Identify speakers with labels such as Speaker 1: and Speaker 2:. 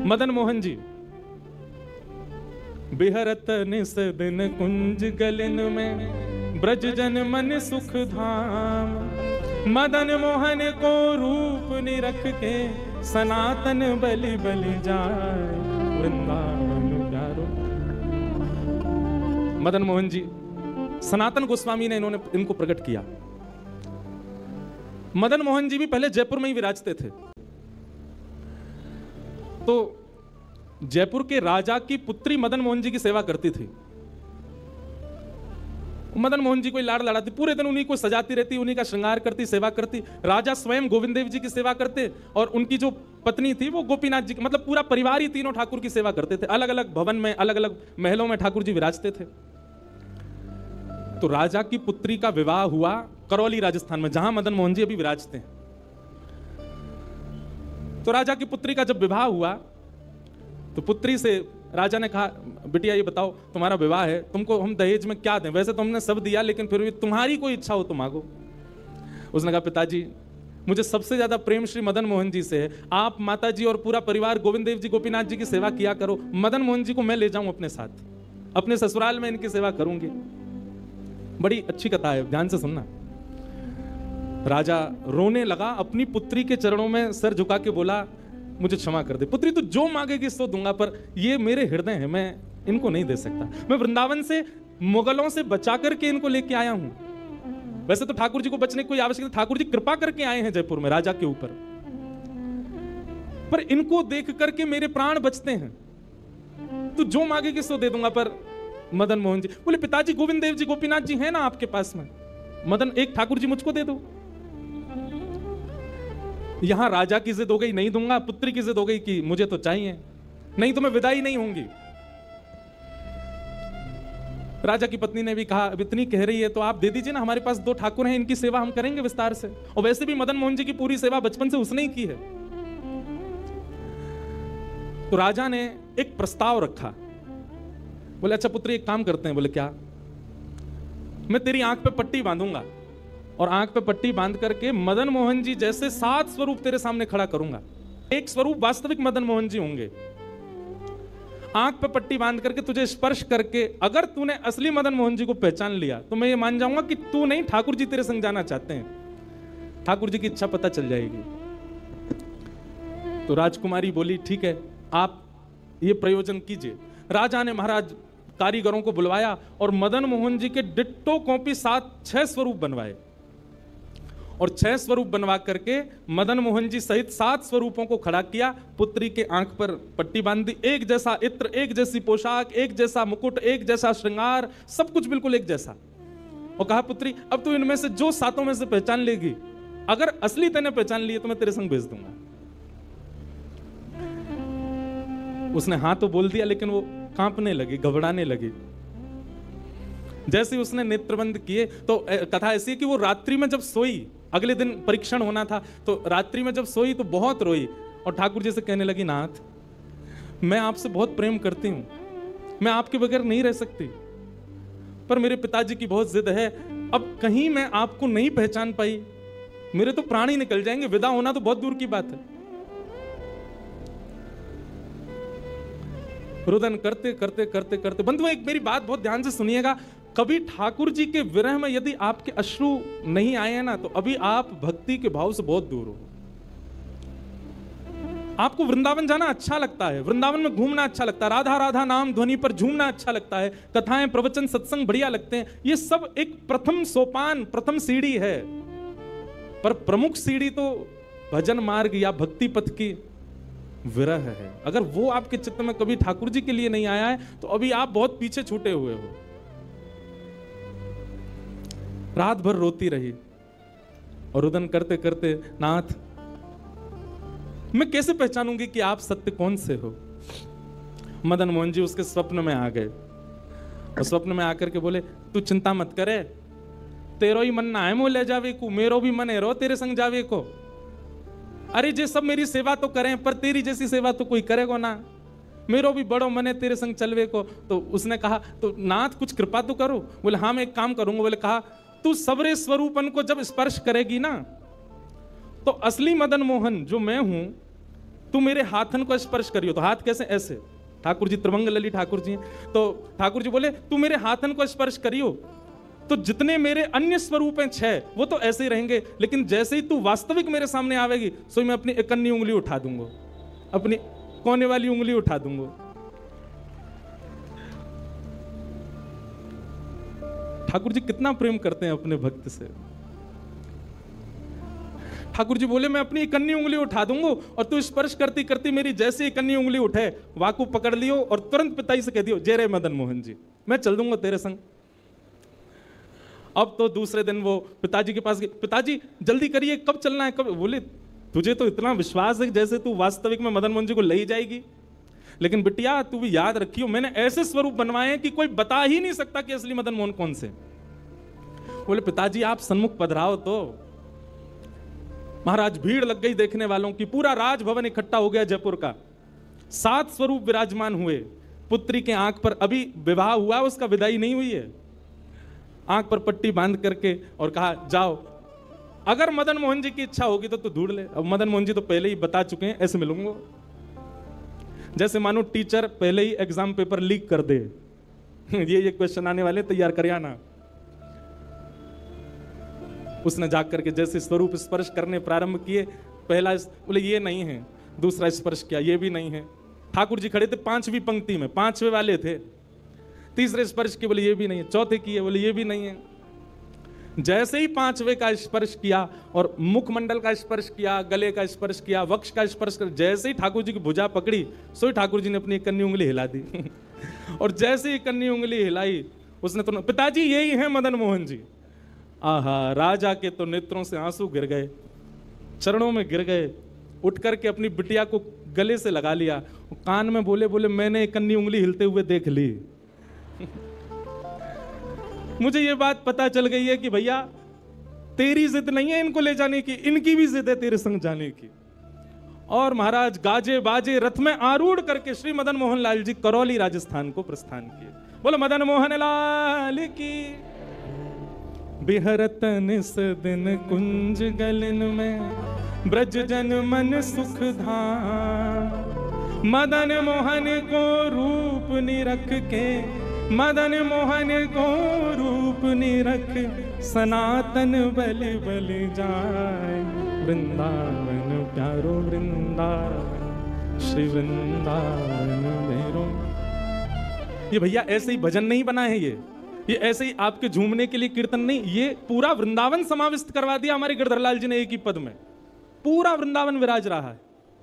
Speaker 1: मदन मोहन जी बिहरत निस दिन कुंज गलिन में, ब्रज जन मन सुख धाम। मदन मोहन को रूप निरख के, सनातन बलि बलि जाए वृंदावन प्यारो। मदन मोहन जी सनातन गोस्वामी ने इनको प्रकट किया। मदन मोहन जी भी पहले जयपुर में ही विराजते थे। तो जयपुर के राजा की पुत्री मदन मोहन जी की सेवा करती थी। मदन मोहन जी कोई लाड़ लड़ाती, पूरे दिन उन्हीं को सजाती रहती, उन्हीं का श्रृंगार करती, सेवा करती। राजा स्वयं गोविंद देव जी की सेवा करते और उनकी जो पत्नी थी वो गोपीनाथ जी, मतलब पूरा परिवार ही तीनों ठाकुर की सेवा करते थे। अलग अलग भवन में, अलग अलग महलों में ठाकुर जी विराजते थे। तो राजा की पुत्री का विवाह हुआ करौली राजस्थान में, जहां मदन मोहन जी अभी विराजते हैं। तो राजा की पुत्री का जब विवाह हुआ तो पुत्री से राजा ने कहा, बिटिया ये बताओ तुम्हारा विवाह है, तुमको हम दहेज में क्या दें? वैसे तो हमने सब दिया, लेकिन फिर भी तुम्हारी कोई इच्छा हो तो मांगो। उसने कहा, पिताजी मुझे सबसे ज्यादा प्रेम श्री मदन मोहन जी से है। आप माता जी और पूरा परिवार गोविंद देव जी गोपीनाथ जी की सेवा किया करो। मदन मोहन जी को मैं ले जाऊं अपने साथ, अपने ससुराल में इनकी सेवा करूंगी। बड़ी अच्छी कथा है, ध्यान से सुनना। राजा रोने लगा, अपनी पुत्री के चरणों में सर झुका के बोला, मुझे क्षमा कर दे पुत्री, तू जो मांगेगी सो दूंगा, पर ये मेरे हृदय है, मैं इनको नहीं दे सकता। मैं वृंदावन से मुगलों से बचा करके इनको लेके आया हूं। वैसे तो ठाकुर जी को बचने की कोई आवश्यकता, ठाकुर जी कृपा करके आए हैं जयपुर में राजा के ऊपर, पर इनको देख करके मेरे प्राण बचते हैं। तू जो मांगेगी सो दे दूंगा। पर मदन मोहन जी बोले, पिताजी गोविंद देव जी गोपीनाथ जी हैं ना आपके पास में, मदन एक ठाकुर जी मुझको दे दो। यहां राजा की जिद हो गई, नहीं दूंगा। पुत्री की जिद हो गई कि मुझे तो चाहिए, नहीं तो मैं विदाई नहीं होंगी। राजा की पत्नी ने भी कहा, अब इतनी कह रही है तो आप दे दीजिए ना, हमारे पास 2 ठाकुर हैं, इनकी सेवा हम करेंगे विस्तार से। और वैसे भी मदन मोहन जी की पूरी सेवा बचपन से उसने ही की है। तो राजा ने एक प्रस्ताव रखा। बोले, अच्छा पुत्री एक काम करते हैं। बोले, क्या? मैं तेरी आंख पे पट्टी बांधूंगा और आंख पे पट्टी बांध करके मदन मोहन जी जैसे 7 स्वरूप तेरे सामने खड़ा करूंगा। एक स्वरूप वास्तविक मदन मोहन जी होंगे। आंख पे पट्टी बांध करके तुझे स्पर्श करके अगर तूने असली मदन मोहन जी को पहचान लिया तो मैं ये मान जाऊंगा कि तू नहीं, ठाकुर जी तेरे संग जाना चाहते हैं। ठाकुर जी की इच्छा पता चल जाएगी। तो राजकुमारी बोली, ठीक है आप ये प्रयोजन कीजिए। राजा ने महाराज कारीगरों को बुलवाया और मदन मोहन जी के डिट्टो कॉपी 6 स्वरूप बनवाए और 6 स्वरूप बनवा करके मदन मोहन जी सहित 7 स्वरूपों को खड़ा किया। पुत्री के आंख पर पट्टी बांध दी, एक जैसा इत्र, एक जैसी पोशाक, एक जैसा मुकुट, एक जैसा श्रृंगार, सब कुछ बिल्कुल एक जैसा। और कहा, पुत्री अब तू इनमें से जो 7 में से पहचान लेगी, अगर असली तूने पहचान लिए तो मैं तेरे संग भेज दूंगा। उसने हाँ तो बोल दिया, लेकिन वो कांपने लगी, घबराने लगी। जैसे उसने नेत्र बंद किए तो कथा ऐसी है कि वो रात्रि में जब सोई, अगले दिन परीक्षण होना था, तो रात्रि में जब सोई तो बहुत रोई और ठाकुर जी से कहने लगी, नाथ मैं आपसे बहुत प्रेम करती हूं, मैं आपके बगैर नहीं रह सकती, पर मेरे पिताजी की बहुत जिद है। अब कहीं मैं आपको नहीं पहचान पाई, मेरे तो प्राण ही निकल जाएंगे, विदा होना तो बहुत दूर की बात है। रुदन करते करते करते करते बंधुओं, एक मेरी बात बहुत ध्यान से सुनिएगा। कभी ठाकुर जी के विरह में यदि आपके अश्रु नहीं आए हैं ना, तो अभी आप भक्ति के भाव से बहुत दूर हो। आपको वृंदावन जाना अच्छा लगता है, वृंदावन में घूमना अच्छा लगता है, राधा राधा नाम ध्वनि पर झूमना अच्छा लगता है, कथाएं प्रवचन सत्संग बढ़िया लगते हैं। ये सब एक प्रथम सोपान, प्रथम सीढ़ी है, पर प्रमुख सीढ़ी तो भजन मार्ग या भक्ति पथ की विरह है। अगर वो आपके चित्त में कभी ठाकुर जी के लिए नहीं आया है तो अभी आप बहुत पीछे छूटे हुए हो। रात भर रोती रही और रुदन करते करते, नाथ मैं कैसे पहचानूंगी कि आप सत्य कौन से हो। मदन मोहन जी उसके स्वप्न में आ गए और स्वप्न में आकर के बोले, तू चिंता मत करे, तेरो ही मन ना है मोह ले जावे को, मेरो भी मन है रो तेरे संग जावे को। अरे जे सब मेरी सेवा तो करें, पर तेरी जैसी सेवा तो कोई करेगा ना, मेरो भी बड़ो मन है तेरे संग चलवे को। तो उसने कहा, तो नाथ कुछ कृपा तो करो। बोले, हाँ मैं एक काम करूंगा। बोले, कहा तू सबरे स्वरूपन को जब स्पर्श करेगी ना, तो असली मदन मोहन जो मैं हूं तू मेरे हाथन को स्पर्श करियो। तो हाथ कैसे? ऐसे। ठाकुर जी त्रिभंग लली ठाकुर जी हैं। तो ठाकुर जी बोले तू मेरे हाथन को स्पर्श करियो, तो जितने मेरे अन्य स्वरूप हैं 6 वो तो ऐसे ही रहेंगे, लेकिन जैसे ही तू वास्तविक मेरे सामने आवेगी सो मैं अपनी इकन्नी उंगली उठा दूंगा, अपनी कोने वाली उंगली उठा दूंगा। ठाकुर जी कितना प्रेम करते हैं अपने भक्त से। ठाकुर जी बोले मैं अपनी इकन्नी उंगली उठा दूंगा और तू स्पर्श करती करती मेरी जैसे इकन्नी उंगली उठे वाकू पकड़ लियो और तुरंत पिताजी से कह दियो जय रे मदन मोहन जी, मैं चल दूंगा तेरे संग। अब तो दूसरे दिन वो पिताजी के पास गए, पिताजी जल्दी करिए, कब चलना है, कब? बोले तुझे तो इतना विश्वास है जैसे तू वास्तविक में मदन मोहन जी को ले ही जाएगी, लेकिन बिटिया तू भी याद रखियो मैंने ऐसे स्वरूप बनवाए हैं कि कोई बता ही नहीं सकता कि असली मदन मोहन कौन से। बोले पिताजी आप सन्मुख पधराओ। तो महाराज भीड़ लग गई देखने वालों की, पूरा राजभवन इकट्ठा हो गया जयपुर का। 7 स्वरूप विराजमान हुए। पुत्री के आंख पर अभी विवाह हुआ, उसका विदाई नहीं हुई है, आंख पर पट्टी बांध करके और कहा जाओ, अगर मदन मोहन जी की इच्छा होगी तो तू ढूंढ ले। अब मदन मोहन जी तो पहले ही बता चुके हैं, ऐसे मिलूंगा। जैसे मानो टीचर पहले ही एग्जाम पेपर लीक कर दे ये क्वेश्चन आने वाले, तैयार कर आना। उसने जाकर करके जैसे स्वरूप स्पर्श करने प्रारंभ किए, पहला बोले ये नहीं है, दूसरा स्पर्श किया ये भी नहीं है। ठाकुर जी खड़े थे 5वीं पंक्ति में, 5वें वाले थे। तीसरे स्पर्श किए, बोले ये भी नहीं है। चौथे किए, बोले ये भी नहीं है। जैसे ही 5वें का स्पर्श किया और मुखमंडल का स्पर्श किया, गले का स्पर्श किया, वक्ष का स्पर्श कर, जैसे ही ठाकुर जी की भुजा पकड़ी सो ही ठाकुर जी ने अपनी कन्नी उंगली हिला दी और जैसे ही कन्नी उंगली हिलाई उसने तो पिताजी यही है मदन मोहन जी। आहा, राजा के तो नेत्रों से आंसू गिर गए, चरणों में गिर गए, उठ करके अपनी बिटिया को गले से लगा लिया, कान में बोले बोले मैंने कन्नी उंगली हिलते हुए देख ली मुझे ये बात पता चल गई है कि भैया तेरी जिद नहीं है इनको ले जाने की, इनकी भी जिद है तेरे संग जाने की। और महाराज गाजे बाजे रथ में आरूढ़ करके श्री मदन मोहन लाल जी करौली राजस्थान को प्रस्थान किए। बोलो मदन मोहन लाल की। बिहरत निस दिन कुंज गलन में ब्रज जन मन सुख धाम, मदन मोहन को रूप निरख के, मदन मोहन को रूप निरख सनातन बल बल जाए, वृंदावन प्यारो वृंदावन श्री वृंदावन मेरो। ये भैया ऐसे ही भजन नहीं बना है, ये ऐसे ही आपके झूमने के लिए कीर्तन नहीं, ये पूरा वृंदावन समाविष्ट करवा दिया हमारे गिरधरलाल जी ने एक ही पद में। पूरा वृंदावन विराज रहा है।